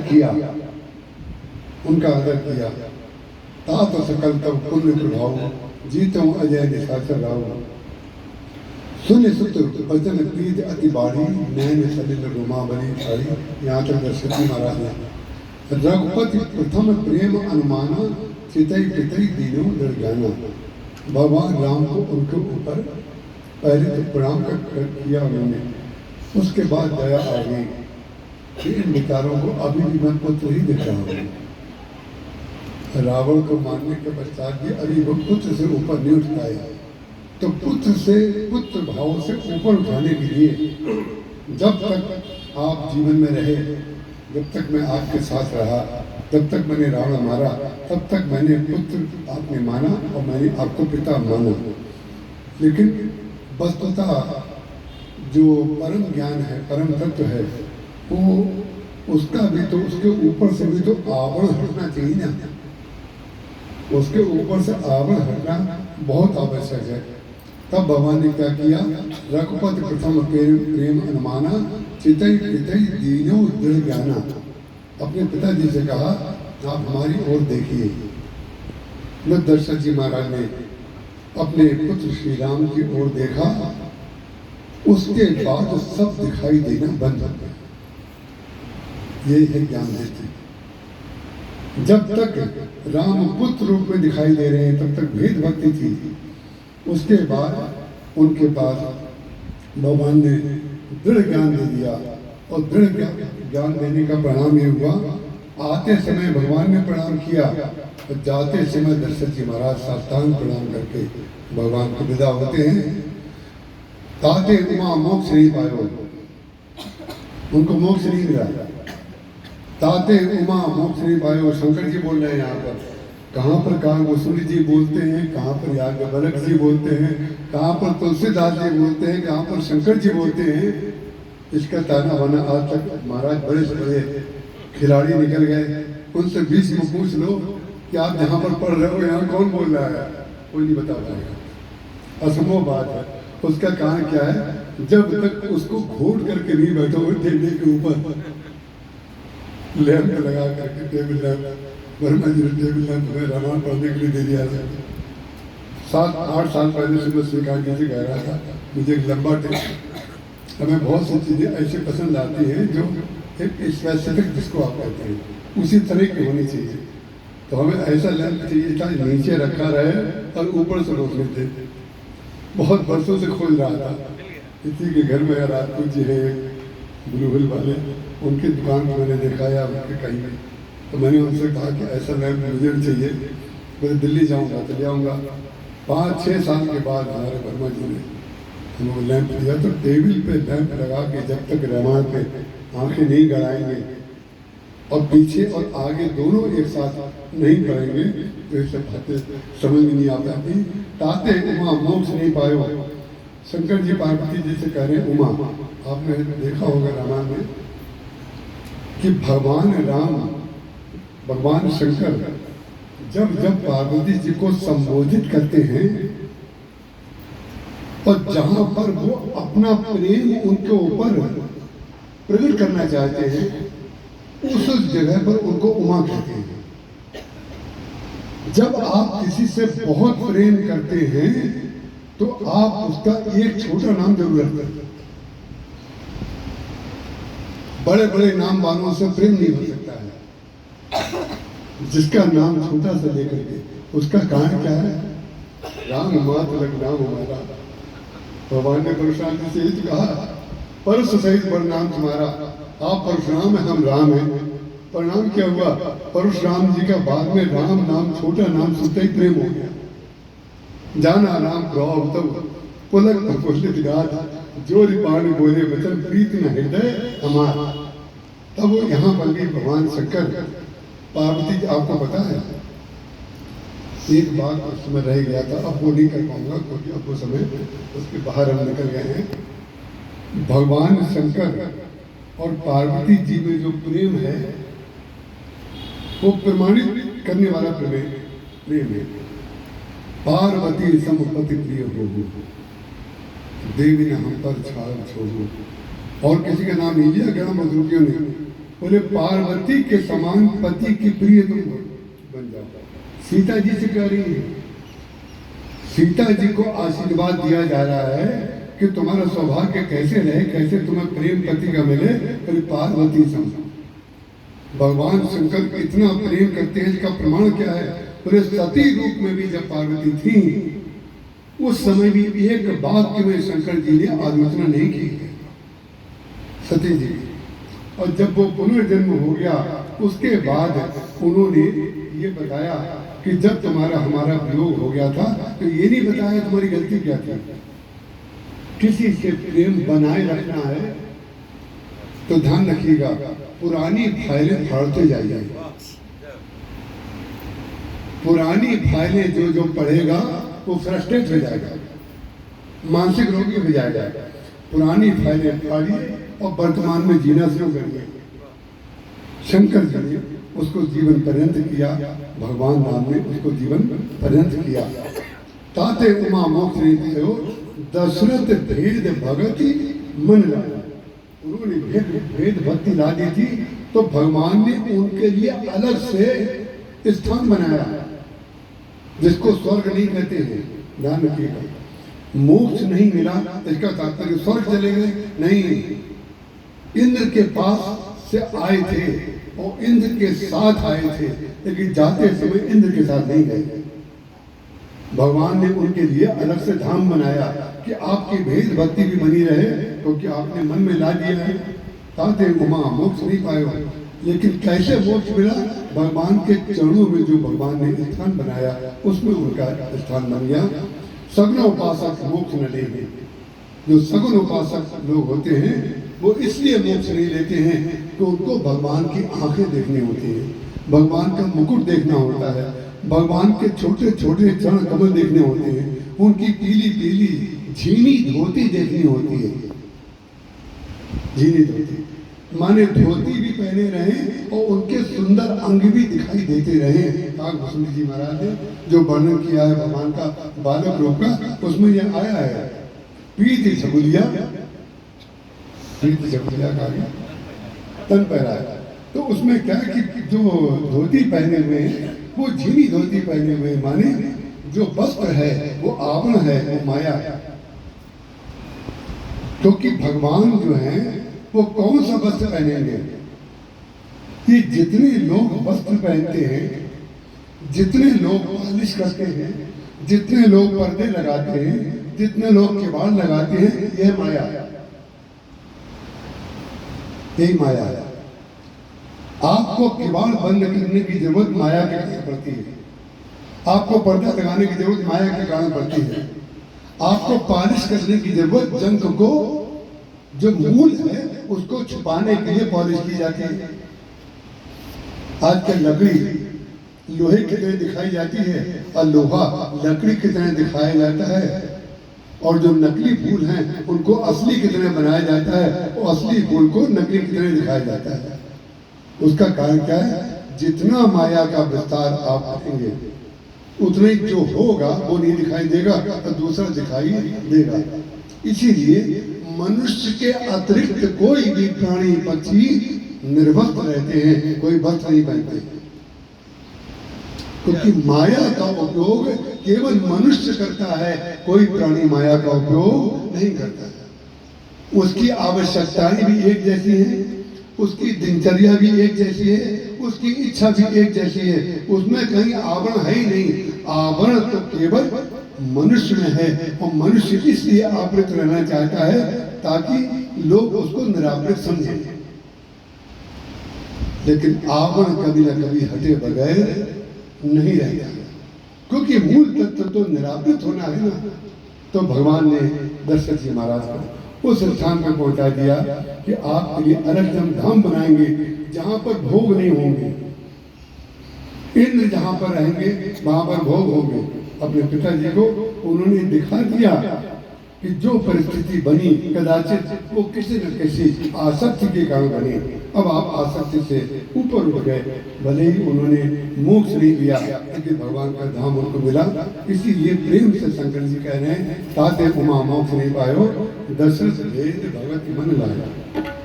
किया, उनका आदर किया। तात सकल तब पुण्य प्रभाव, जीतो अजय निशाचर राव। सुन सुत वचन प्रीत अति बाढ़ी, नैन सलिल रोमा बनी ठाड़ी। यहाँ तक दशरथी महाराज ने रघुपति प्रथम प्रेम अनुमाना, चितई पितई दीनों दृढ़ ज्ञाना। भगवान राम को उनके ऊपर पहले तो प्रणाम किया उन्होंने, उसके बाद दया आ गई कि इन विचारों को अभी भी मैं पुत्र ही दिख रहा हूँ। रावण को मारने के पश्चात भी अभी वो पुत्र से ऊपर नहीं उठ पाए, तो पुत्र भाव से ऊपर उठाने के लिए जब तक आप जीवन में रहे, जब तक मैं आपके साथ रहा, जब तक मैंने रावण मारा, तब तक मैंने पुत्र आपने माना और मैंने आपको पिता माना। लेकिन वस्तुतः जो परम ज्ञान है, परम तत्व है, वो उसका भी तो, उसके ऊपर से भी तो आवरण हटना चाहिए ना। उसके ऊपर से आवरण हटना बहुत आवश्यक है। तब भगवान ने क्या किया, रघुपति प्रथम प्रेम अनुमाना, चितई पितई दीनों दृढ़ ज्ञाना। अपने पिताजी से कहा, आप हमारी ओर देखिए। जब दशरथ जी महाराज ने अपने पुत्र श्री राम की ओर देखा, उसके बाद सब दिखाई देना बंद हो गया। यही है ज्ञान दृष्टि। जब तक राम पुत्र रूप में दिखाई दे रहे हैं, तब तक भेद भक्ति थी। उसके बाद उनके पास भगवान ने दृढ़ ज्ञान दे दिया, और दृढ़ ज्ञान देने का परिणाम ये हुआ, आते समय भगवान ने प्रणाम किया और जाते समय दशरथ जी महाराज साष्टांग प्रणाम करके भगवान को विदा होते हैं। ताते उमा मोक्ष नहीं पायो, उनको मोक्ष नहीं मिला। ताते उमा मोक्ष नहीं पायो, शंकर जी बोल रहे हैं यहाँ पर। कहाँ पर कागभूषण जी बोलते हैं, कहाँ पर याज्ञवल्क्य जी बोलते हैं, कहाँ पर तुलसीदास जी बोलते हैं, कहाँ पर शंकर जी बोलते हैं। इसका ताना बाना आज तक महाराज बड़े से बड़े खिलाड़ी निकल गए, उनसे बीच में पूछ लो कि आप जहाँ पर पढ़ रहे हो यहाँ कौन बोल रहा है, कोई नहीं बता पाएगा। असंभव बात है। उसका कारण क्या है, जब तक उसको घोट करके नहीं बैठो टेबल के ऊपर, लैंप लगा करके, टेबल लैंप, वर्मा जी ने टेबल लैंप में रामायण पढ़ने के लिए दे दिया था। 7-8 साल पहले से मैं स्वीकार कीजिए कह रहा था, मुझे एक लंबा टेस्ट, हमें बहुत सी चीज़ें ऐसे पसंद आती हैं जो एक स्पेसिफिक जिसको आप कहते हैं उसी तरह की होनी चाहिए। तो हमें ऐसा लैंप चाहिए था, नीचे रखा रहे और ऊपर से रोशनी दे। बहुत वर्षों से खोज रहा था, किसी के घर में राजपूत जी है ब्लू हिल वाले, उनकी दुकान में मैंने देखा या उनके कहीं में, तो मैंने उनसे कहा कि ऐसा लैंप मुझे भी चाहिए। मैं दिल्ली जाऊँगा तो ले आऊँगा। 5-6 साल के बाद हमारे वर्मा जी ने हमको लैंप दिया, तो टेबल पे लैंप लगा के जब तक रामायण पे आंखें नहीं गड़ाएंगे और पीछे और आगे दोनों एक साथ नहीं करेंगे तो ये सब बातें समझ में नहीं आ पाती। ताते उमा मोक्ष नहीं पायो, शंकर जी पार्वती जी से कह रहे हैं उमा। आपने देखा होगा रामायण में कि भगवान राम, भगवान शंकर जब जब पार्वती जी को संबोधित करते हैं और जहां पर वो अपना प्रेम उनके ऊपर प्रकट करना चाहते हैं, उस जगह पर उनको उमा कहते हैं। जब आप किसी से बहुत प्रेम करते हैं तो आप उसका एक छोटा नाम जरूर रखते हैं। बड़े बड़े नाम वालों से प्रेम नहीं हो सकता है। जिसका नाम छोटा सा लेकर के, उसका कारण क्या है, राम मात्र लग नाम हमारा। भगवान ने परशुराम जी से यही कहा, परश सहित बड़ नाम तुम्हारा। आप परशुराम है, हम राम हैं। परिणाम क्या हुआ, परशुराम जी का बाद में राम नाम छोटा नाम सुनते ही प्रेम हो गया। जाना राम प्रभाव तब पुलक प्रफुल्लित गात, जोर पानी बोले वचन प्रीत न हृदय हमारा। तब वो यहाँ पर भी भगवान शंकर पार्वती, आपको पता है एक बात उस समय रह गया था, अब वो नहीं कर पाऊंगा क्योंकि अब वो समय उसके बाहर हम निकल गए हैं। भगवान शंकर और पार्वती जी में जो प्रेम है वो प्रमाणित करने वाला प्रेम है। पार्वती समपति प्रिय हो, देवी ने हम पर छाड़ छोड़ो। और किसी का नाम नहीं लिया गया मजरूकियों ने, बोले पार्वती के समान पति की प्रिय तुम बन जाओ। सीता जी से कह रही है, सीता जी को आशीर्वाद दिया जा रहा है कि तुम्हारा सौभाग्य कैसे रहे, कैसे तुम्हें प्रेम पति का मिले। बोले पार्वती समान। भगवान शंकर इतना प्रेम करते हैं, इसका प्रमाण क्या है? बोले सती रूप में भी जब पार्वती थी उस समय भी एक वाक्य में शंकर जी ने आलोचना नहीं की सती जी। और जब वो पुनर्जन्म हो गया उसके बाद उन्होंने ये बताया कि जब तुम्हारा हमारा वियोग हो गया था तो ये नहीं बताया तुम्हारी गलती क्या थी। किसी से प्रेम बनाए रखना है तो ध्यान रखिएगा, पुरानी फाइलें फाड़ते जाइए। पुरानी फाइलें जो पढ़ेगा वो फ्रस्ट्रेट हो जाएगा, मानसिक रोगी हो जाएगा। पुरानी फाइलें फाड़िए और वर्तमान में जीना शुरू करिए। शंकर जी ने उसको जीवन पर्यंत किया, भगवान राम ने उसको जीवन पर्यंत किया। ताते उमा मोक्ष नहीं दशरथ भेद भगति मन लाया। उन्होंने भेद भक्ति ला दी थी तो भगवान ने उनके लिए अलग से स्थान बनाया, जिसको स्वर्ग नहीं कहते हैं। ध्यान रखिएगा, मोक्ष नहीं मिला इसका तात्पर्य स्वर्ग चले गए नहीं। इंद्र के पास से आए थे और इंद्र के साथ आए थे, लेकिन जाते समय इंद्र के साथ नहीं गए। भगवान ने उनके लिए अलग से धाम बनाया कि आपकी भेद भक्ति भी बनी रहे, क्योंकि आपने मन में ला दिया है। ताते उमा मोक्ष नहीं पाए हो, लेकिन कैसे मोक्ष मिला? भगवान के चरणों में जो भगवान ने स्थान बनाया उसमें उनका स्थान बन गया। सगुन उपासक मोक्ष न लेंगे। जो सगुन उपासक लोग होते हैं वो इसलिए मोक्ष नहीं लेते हैं कि उनको भगवान की आंखें देखनी होती है, भगवान का मुकुट देखना होता है, भगवान के छोटे छोटे चरण कमल देखने होते हैं, उनकी पीली पीली झीनी धोती देखनी होती है। झीनी धोती माने धोती भी पहने रहे और उनके सुंदर अंग भी दिखाई देते रहे। काकभूषण जी महाराज ने जो वर्णन किया है भगवान का बालक रूप का, उसमें यह आया है पीत छगुलिया, पीत छगुलिया का तन पहरा है। तो उसमें क्या कि जो धोती पहने हुए हैं वो झीनी धोती पहने हुए, माने जो वस्त्र है वो आवरण है, वो माया है। क्योंकि भगवान जो है वो कौन सा वस्त्र पहनेंगे? ये जितने लोग वस्त्र पहनते हैं, जितने लोग मालिश करते हैं, जितने लोग पर्दे लगाते हैं, जितने लोग किवाड़ लगाते हैं, यह माया है, यही माया है। आपको किवाड़ बंद करने की जरूरत माया के कारण पड़ती है, आपको पर्दा लगाने की जरूरत माया के कारण पड़ती है, आपको पालिश करने की जरूरत जंक को जो मूल है उसको छुपाने के लिए पॉलिश की जाती है। आजकल लकड़ी लोहे की तरह दिखाई जाती है और लोहा लकड़ी की तरह दिखाया जाता है, और जो नकली फूल हैं उनको असली की तरह बनाया जाता है और असली फूल को नकली की तरह दिखाया जाता है। उसका कारण क्या है? जितना माया का विस्तार आप करेंगे उतना ही जो होगा वो नहीं दिखाई देगा तो दूसरा दिखाई देगा। इसीलिए मनुष्य के अतिरिक्त कोई भी प्राणी पक्षी निर्वस्त्र रहते हैं, कोई वस्त्र नहीं पहनते, क्योंकि माया का उपयोग केवल मनुष्य करता है, कोई प्राणी माया का उपयोग नहीं करता है। उसकी आवश्यकताएं भी एक जैसी है, उसकी दिनचर्या भी एक जैसी है, उसकी इच्छा भी एक जैसी है, उसमें कहीं आवरण है ही नहीं। आवरण तो केवल मनुष्य में है, और मनुष्य इसलिए आवृत रहना चाहता है ताकि लोग उसको निरावृत समझें, लेकिन आवरण कभी न कभी हटे बगैर नहीं रहता, क्योंकि मूल तत्व तो निरावृत होना है ना। तो भगवान ने दशरथ जी महाराज को उस स्थान पर पहुंचा दिया कि आपके लिए अलग धाम बनाएंगे जहां पर भोग नहीं होंगे। इंद्र जहां पर रहेंगे वहां पर भोग होंगे। अपने पिताजी को उन्होंने दिखा दिया कि जो परिस्थिति बनी कदाचित वो किसी न किसी आसक्ति के कारण बनी। अब आप आसक्ति से ऊपर उठ गए, भले ही उन्होंने मोक्ष नहीं लिया लेकिन भगवान का धाम उनको मिला। इसीलिए प्रेम से शंकर जी कह रहे हैं ताते उमा मोक्ष नहीं पायो, दशरथ भेद भगवत मन लाया।